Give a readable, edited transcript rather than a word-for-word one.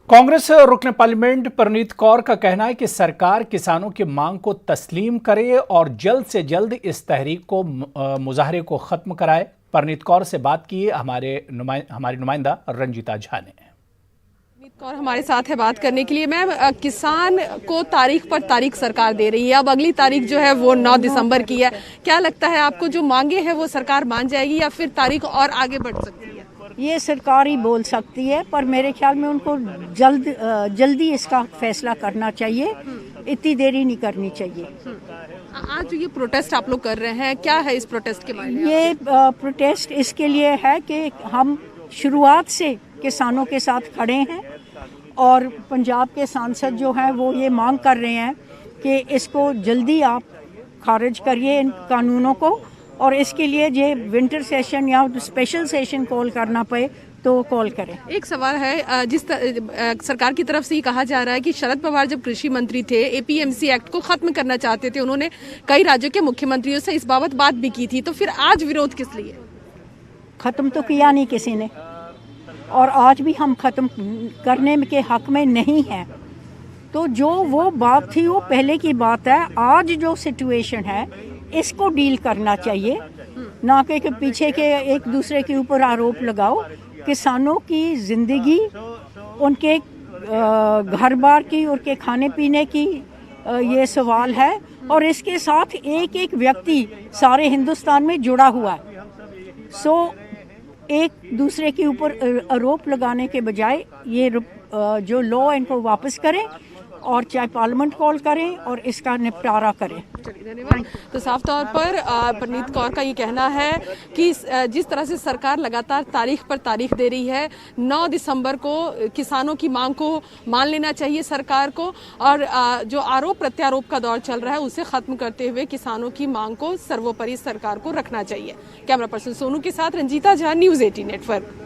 कांग्रेस रुकन पार्लियामेंट परनीत कौर का कहना है कि सरकार किसानों की मांग को तस्लीम करे और जल्द से जल्द इस तहरीक को मुजाहरे को खत्म कराए। परनीत कौर से बात की हमारी नुमाइंदा रंजीता झा ने। परनीत कौर हमारे साथ है बात करने के लिए। मैम, किसान को तारीख पर तारीख सरकार दे रही है, अब अगली तारीख जो है वो 9 दिसंबर की है। क्या लगता है आपको, जो मांगे हैं वो सरकार मान जाएगी या फिर तारीख और आगे बढ़ सकती है? ये सरकार ही बोल सकती है, पर मेरे ख्याल में उनको जल्दी इसका फैसला करना चाहिए, इतनी देरी नहीं करनी चाहिए। आज ये प्रोटेस्ट आप लोग कर रहे हैं, क्या है इस प्रोटेस्ट के बारे में? ये प्रोटेस्ट इसके लिए है कि हम शुरुआत से किसानों के साथ खड़े हैं और पंजाब के सांसद जो हैं वो ये मांग कर रहे हैं कि इसको जल्दी आप खारिज करिए इन कानूनों को, और इसके लिए ये विंटर सेशन या स्पेशल सेशन कॉल करना पड़े तो कॉल करें। एक सवाल है, सरकार की तरफ से ये कहा जा रहा है कि शरद पवार जब कृषि मंत्री थे, एपीएमसी एक्ट को खत्म करना चाहते थे, उन्होंने कई राज्यों के मुख्यमंत्रियों से इस बाबत बात भी की थी, तो फिर आज विरोध किस लिए? खत्म तो किया नहीं किसी ने, और आज भी हम खत्म करने के हक में नहीं हैं। तो जो वो बात थी वो पहले की बात है। आज जो सिचुएशन है इसको डील करना चाहिए, ना कि पीछे के एक दूसरे के ऊपर आरोप लगाओ। किसानों की जिंदगी, उनके घर बार की, उनके खाने पीने की ये सवाल है, और इसके साथ एक एक व्यक्ति सारे हिंदुस्तान में जुड़ा हुआ है। सो एक दूसरे के ऊपर आरोप लगाने के बजाय ये जो लॉ इनको वापस करें और चाहे पार्लियामेंट कॉल करें और इसका निपटारा करें। धन्यवाद। तो साफ तौर पर परनीत कौर का ये कहना है कि जिस तरह से सरकार लगातार तारीख पर तारीख दे रही है, 9 दिसंबर को किसानों की मांग को मान लेना चाहिए सरकार को, और जो आरोप प्रत्यारोप का दौर चल रहा है उसे खत्म करते हुए किसानों की मांग को सर्वोपरि सरकार को रखना चाहिए। कैमरा पर्सन सोनू के साथ रंजीता झा, न्यूज़ 18 नेटवर्क।